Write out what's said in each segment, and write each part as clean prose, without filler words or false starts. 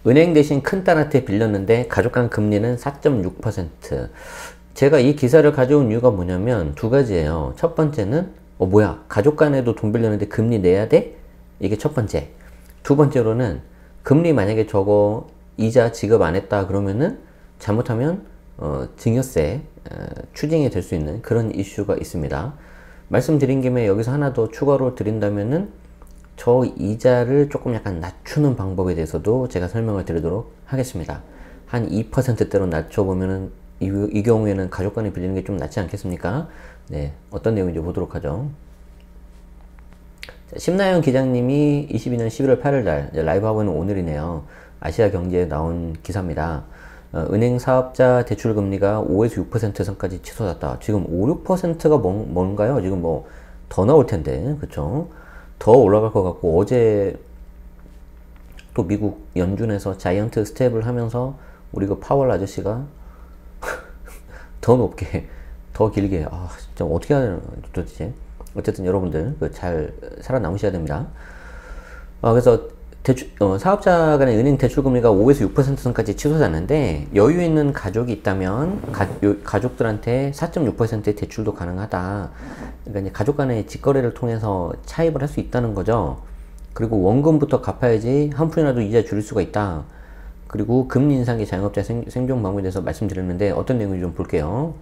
은행 대신 큰딸한테 빌렸는데 가족 간 금리는 4.6%. 제가 이 기사를 가져온 이유가 뭐냐면 두 가지예요. 첫 번째는 뭐야, 가족 간에도 돈 빌렸는데 금리 내야 돼? 이게 첫 번째. 두 번째로는 금리 만약에 저거 이자 지급 안 했다 그러면은 잘못하면 증여세 추징이 될 수 있는 그런 이슈가 있습니다. 말씀드린 김에 여기서 하나 더 추가로 드린다면은 저 이자를 조금 약간 낮추는 방법에 대해서도 제가 설명을 드리도록 하겠습니다. 한 2%대로 낮춰보면은 이 경우에는 가족 간에 빌리는 게 좀 낫지 않겠습니까? 네, 어떤 내용인지 보도록 하죠. 심나영 기자님이 22년 11월 8일 날 라이브 하고 있는 오늘이네요. 아시아 경제에 나온 기사입니다. 은행 사업자 대출 금리가 5에서 6% 선까지 치솟았다. 지금 5, 6%가 뭔가요? 지금 뭐 더 나올 텐데, 그쵸? 더 올라갈 것 같고, 어제 또 미국 연준에서 자이언트 스텝을 하면서 우리 그 파월 아저씨가 더 높게, 더 길게, 진짜 어떻게 해야 되나 도대체. 어쨌든 여러분들 잘 살아남으셔야 됩니다. 그래서 사업자 간의 은행 대출 금리가 5에서 6% 선까지 치솟았는데 여유 있는 가족이 있다면 가족들한테 4.6%의 대출도 가능하다. 그러니까 이제 가족 간의 직거래를 통해서 차입을 할 수 있다는 거죠. 그리고 원금부터 갚아야지 한 푼이라도 이자 줄일 수가 있다. 그리고 금리 인상이 자영업자 생존 방법에 대해서 말씀드렸는데 어떤 내용인지 좀 볼게요.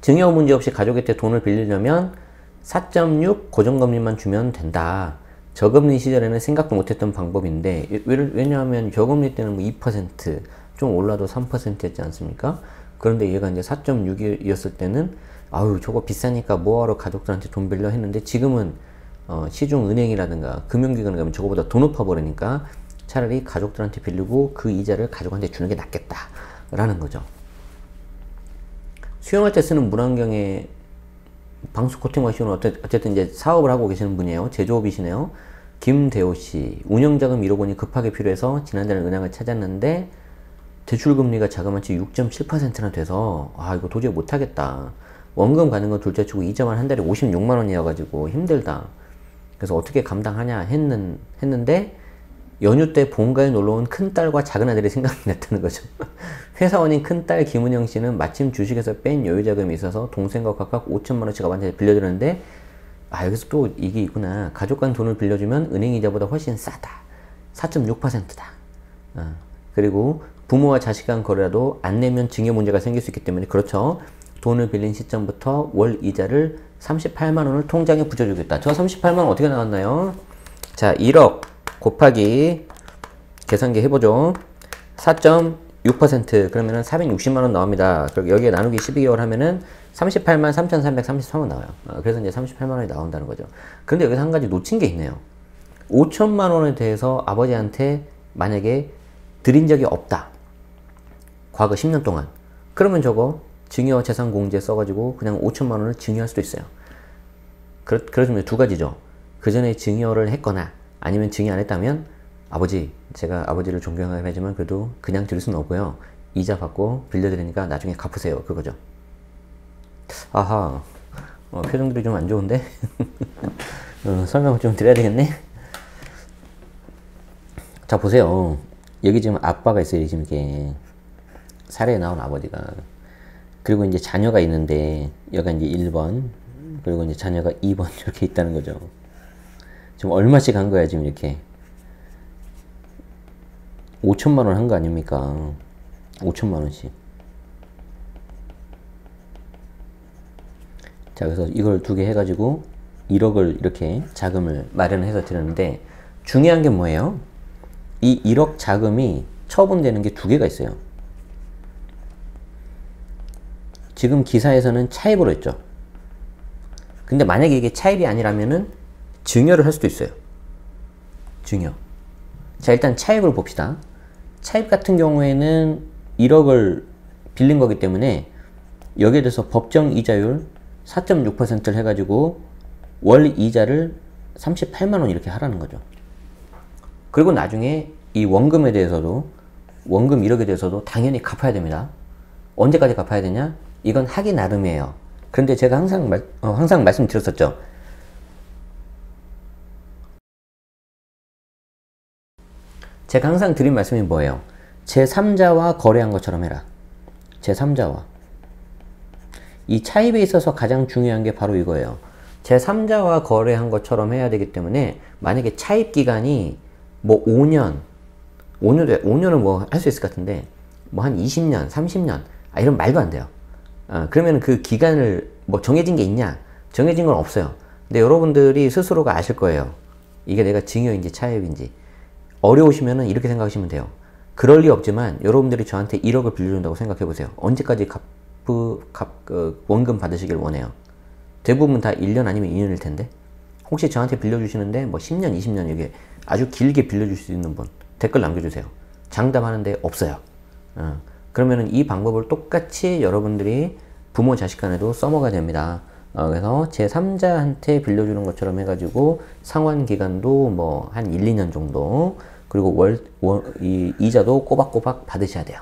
증여 문제 없이 가족한테 돈을 빌리려면 4.6 고정금리만 주면 된다. 저금리 시절에는 생각도 못했던 방법인데, 왜냐하면 저금리 때는 뭐 2%, 좀 올라도 3%였지 않습니까? 그런데 얘가 이제 4.6이었을 때는 아유 저거 비싸니까 뭐하러 가족들한테 돈 빌려 했는데, 지금은 시중은행이라든가 금융기관에 가면 저거보다 더 높아 버리니까 차라리 가족들한테 빌리고 그 이자를 가족한테 주는 게 낫겠다 라는 거죠. 수영할 때 쓰는 물안경에 방수 코팅 마시는 어쨌든 이제 사업을 하고 계시는 분이에요. 제조업이시네요. 김대호씨, 운영자금 1억 원이 급하게 필요해서 지난달에 은행을 찾았는데 대출금리가 자그마치 6.7%나 돼서 이거 도저히 못하겠다. 원금 가는 건 둘째치고 이자만 한 달에 56만 원이어가지고 힘들다. 그래서 어떻게 감당하냐 했는데 연휴 때 본가에 놀러온 큰딸과 작은아들이 생각이 났다는 거죠. 회사원인 큰딸 김은영 씨는 마침 주식에서 뺀 여유자금이 있어서 동생과 각각 5천만 원씩 아버지한테 빌려주는데 여기서 또 이게 있구나. 가족 간 돈을 빌려주면 은행 이자보다 훨씬 싸다. 4.6%다. 그리고 부모와 자식 간 거래라도 안 내면 증여 문제가 생길 수 있기 때문에, 그렇죠. 돈을 빌린 시점부터 월 이자를 38만 원을 통장에 붙여주겠다. 저 38만 원 어떻게 나왔나요? 자, 1억 곱하기 계산기 해보죠. 4.6% 그러면은 460만 원 나옵니다. 그리고 여기에 나누기 12개월 하면은 38만 3,333원 나와요. 그래서 이제 38만 원이 나온다는 거죠. 그런데 여기서 한 가지 놓친 게 있네요. 5천만 원에 대해서 아버지한테 만약에 드린 적이 없다. 과거 10년 동안. 그러면 저거 증여재산공제 써가지고 그냥 5천만 원을 증여할 수도 있어요. 그러면 두 가지죠. 그 전에 증여를 했거나 아니면 증여 안 했다면 제가 아버지를 존경하긴 하지만 그래도 그냥 드릴 수는 없고요. 이자 받고 빌려드리니까 나중에 갚으세요. 그거죠. 아하, 표정들이 좀 안 좋은데? 설명을 좀 드려야 되겠네? 자, 보세요. 여기 지금 아빠가 있어요. 지금 이렇게 사례에 나온 아버지가. 그리고 이제 자녀가 있는데 여기가 이제 1번, 그리고 이제 자녀가 2번 이렇게 있다는 거죠. 지금 얼마씩 한 거야, 지금 이렇게. 5천만 원 한 거 아닙니까? 5천만 원씩. 자, 그래서 이걸 두 개 해가지고 1억을 이렇게 자금을 마련해서 드렸는데, 중요한 게 뭐예요? 이 1억 자금이 처분되는 게 두 개가 있어요. 지금 기사에서는 차입으로 했죠. 근데 만약에 이게 차입이 아니라면은 증여를 할 수도 있어요. 증여. 자, 일단 차입을 봅시다. 차입 같은 경우에는 1억을 빌린 거기 때문에 여기에 대해서 법정 이자율 4.6%를 해가지고 월 이자를 38만 원 이렇게 하라는 거죠. 그리고 나중에 이 원금에 대해서도, 원금 1억에 대해서도 당연히 갚아야 됩니다. 언제까지 갚아야 되냐? 이건 하기 나름이에요. 그런데 제가 항상 말씀드렸었죠. 제가 항상 드린 말씀이 뭐예요? 제3자와 거래한 것처럼 해라. 제3자와. 이 차입에 있어서 가장 중요한 게 바로 이거예요. 제3자와 거래한 것처럼 해야 되기 때문에 만약에 차입 기간이 뭐 5년은 뭐 할 수 있을 것 같은데 뭐 한 20년, 30년 이런 말도 안 돼요. 그러면 그 기간을 뭐 정해진 게 있냐? 정해진 건 없어요. 근데 여러분들이 스스로가 아실 거예요. 이게 내가 증여인지 차입인지. 어려우시면은 이렇게 생각하시면 돼요. 그럴 리 없지만 여러분들이 저한테 1억을 빌려준다고 생각해 보세요. 언제까지 원금 받으시길 원해요? 대부분 다 1년 아니면 2년일 텐데 혹시 저한테 빌려주시는데 뭐 10년, 20년 이게 아주 길게 빌려줄 수 있는 분 댓글 남겨주세요. 장담하는데 없어요. 그러면은 이 방법을 똑같이 여러분들이 부모 자식 간에도 써먹어야 됩니다. 그래서 제3자한테 빌려주는 것처럼 해가지고 상환 기간도 뭐 한 1, 2년 정도 그리고 이자도 꼬박꼬박 받으셔야 돼요.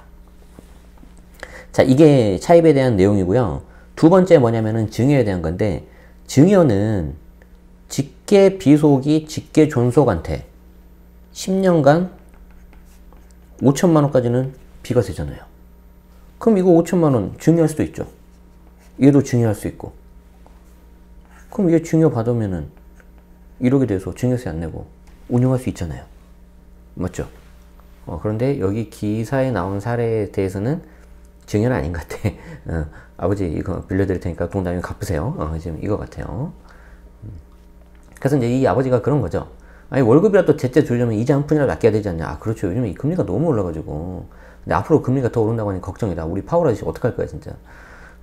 자, 이게 차입에 대한 내용이고요. 두 번째 뭐냐면은 증여에 대한 건데 증여는 직계 비속이 직계 존속한테 10년간 5천만 원까지는 비과세잖아요. 그럼 이거 5천만 원 증여할 수도 있죠. 얘도 증여할 수 있고. 그럼 얘 증여 받으면은 1억에 대해서 증여세 안 내고 운용할 수 있잖아요. 맞죠? 그런데 여기 기사에 나온 사례에 대해서는 증여는 아닌 것 같아. 아버지 이거 빌려드릴 테니까 돈 나중에 갚으세요. 지금 이거 같아요. 그래서 이제 이 아버지가 그런 거죠. 아니 월급이라도 제때 주려면 이자 한 푼이라도 아껴야 되지 않냐. 그렇죠. 요즘에 이 금리가 너무 올라가지고. 근데 앞으로 금리가 더 오른다고 하니 걱정이다. 우리 파월 아저씨 어떡할 거야 진짜.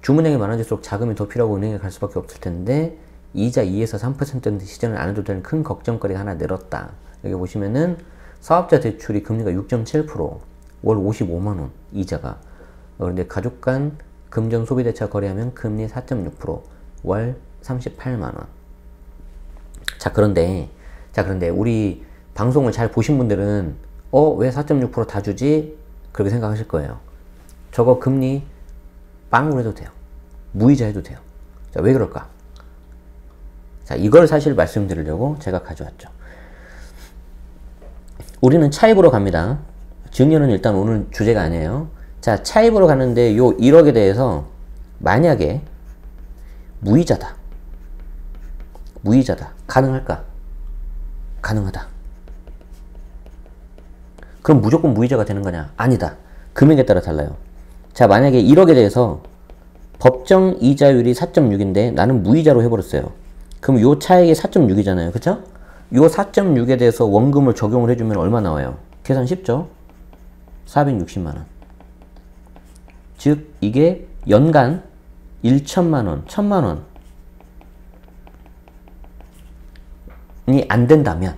주문량이 많아질수록 자금이 더 필요하고 은행에 갈 수밖에 없을 텐데 이자 2에서 3% 시전을 안 해도 되는 큰 걱정거리가 하나 늘었다. 여기 보시면은 사업자 대출이 금리가 6.7%, 월 55만원 이자가. 그런데 가족 간 금전 소비대차 거래하면 금리 4.6%, 월 38만원. 자, 그런데 우리 방송을 잘 보신 분들은 왜 4.6% 다 주지? 그렇게 생각하실 거예요. 저거 금리 빵으로 해도 돼요. 무이자 해도 돼요. 자, 왜 그럴까? 자, 이걸 사실 말씀드리려고 제가 가져왔죠. 우리는 차입으로 갑니다. 증여는 일단 오늘 주제가 아니에요. 자, 차입으로 가는데 요 1억에 대해서 만약에 무이자다. 가능할까? 가능하다. 그럼 무조건 무이자가 되는 거냐? 아니다. 금액에 따라 달라요. 자, 만약에 1억에 대해서 법정 이자율이 4.6인데 나는 무이자로 해버렸어요. 그럼 요 차액이 4.6이잖아요. 그쵸? 요 4.6에 대해서 원금을 적용을 해주면 얼마 나와요? 계산 쉽죠? 460만원. 즉 이게 연간 1천만원, 1000만원이 안 된다면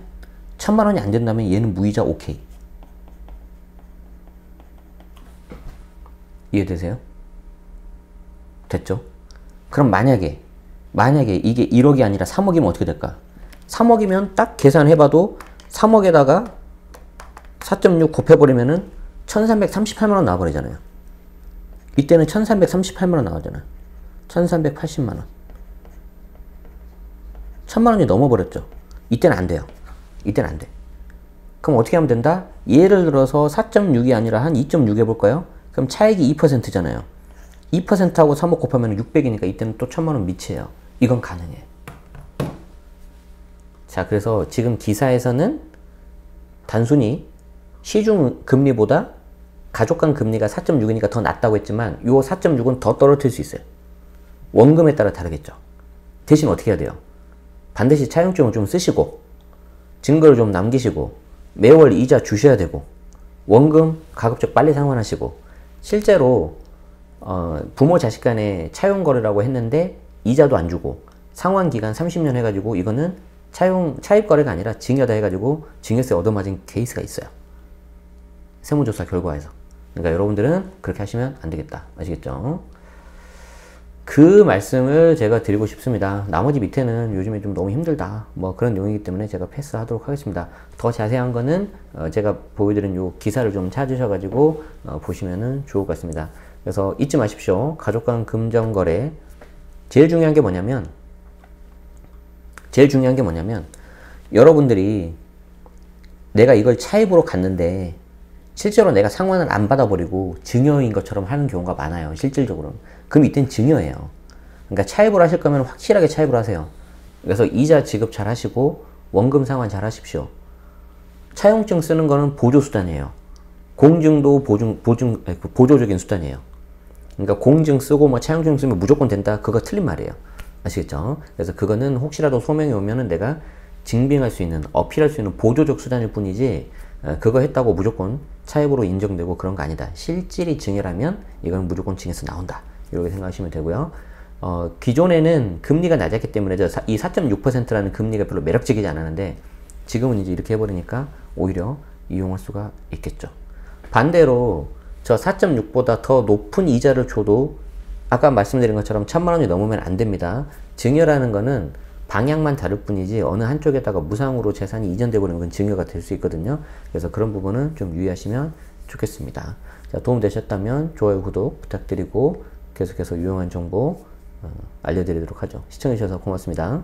1000만원이 안 된다면 얘는 무이자 오케이. 이해되세요? 됐죠? 그럼 만약에 이게 1억이 아니라 3억이면 어떻게 될까? 3억이면 딱 계산해봐도 3억에다가 4.6 곱해버리면은 1338만원 나와버리잖아요. 이때는 1338만원 나오잖아. 1380만원. 1000만원이 넘어버렸죠. 이때는 안 돼요. 이때는 안 돼. 그럼 어떻게 하면 된다? 예를 들어서 4.6이 아니라 한 2.6 해볼까요? 그럼 차액이 2%잖아요. 2%하고 3억 곱하면 600이니까 이때는 또 1000만원 미치예요. 이건 가능해. 자, 그래서 지금 기사에서는 단순히 시중 금리보다 가족 간 금리가 4.6이니까 더 낮다고 했지만 요 4.6은 더 떨어뜨릴 수 있어요. 원금에 따라 다르겠죠. 대신 어떻게 해야 돼요? 반드시 차용증을 좀 쓰시고 증거를 좀 남기시고 매월 이자 주셔야 되고 원금 가급적 빨리 상환하시고 실제로 부모 자식 간에 차용 거래라고 했는데 이자도 안 주고 상환 기간 30년 해가지고 이거는 차입 거래가 아니라 증여다 해가지고 증여세 얻어맞은 케이스가 있어요. 세무조사 결과에서. 그러니까 여러분들은 그렇게 하시면 안 되겠다. 아시겠죠? 그 말씀을 제가 드리고 싶습니다. 나머지 밑에는 요즘에 좀 너무 힘들다. 뭐 그런 내용이기 때문에 제가 패스하도록 하겠습니다. 더 자세한 거는 제가 보여드린 요 기사를 좀 찾으셔가지고 보시면은 좋을 것 같습니다. 그래서 잊지 마십시오. 가족 간 금전 거래 제일 중요한 게 뭐냐면 여러분들이 내가 이걸 차입으로 갔는데 실제로 내가 상환을 안 받아버리고 증여인 것처럼 하는 경우가 많아요. 실질적으로. 그럼 이땐 증여예요. 그러니까 차입을 하실 거면 확실하게 차입을 하세요. 그래서 이자 지급 잘 하시고 원금 상환 잘 하십시오. 차용증 쓰는 거는 보조수단이에요. 공증도 보조적인 수단이에요. 그러니까 공증 쓰고 뭐 차용증 쓰면 무조건 된다. 그거 틀린 말이에요. 아시겠죠? 그래서 그거는 혹시라도 소명이 오면은 내가 증빙할 수 있는, 어필할 수 있는 보조적 수단일 뿐이지, 그거 했다고 무조건 차입으로 인정되고 그런 거 아니다. 실질이 증여라면 이건 무조건 증여에서 나온다. 이렇게 생각하시면 되고요. 기존에는 금리가 낮았기 때문에 이 4.6%라는 금리가 별로 매력적이지 않았는데 지금은 이제 이렇게 해버리니까 오히려 이용할 수가 있겠죠. 반대로 저 4.6보다 더 높은 이자를 줘도 아까 말씀드린 것처럼 1,000만 원이 넘으면 안 됩니다. 증여라는 거는 방향만 다를 뿐이지 어느 한쪽에다가 무상으로 재산이 이전돼 버리는 건 증여가 될 수 있거든요. 그래서 그런 부분은 좀 유의하시면 좋겠습니다. 자, 도움 되셨다면 좋아요, 구독 부탁드리고 계속해서 유용한 정보 알려드리도록 하죠. 시청해주셔서 고맙습니다.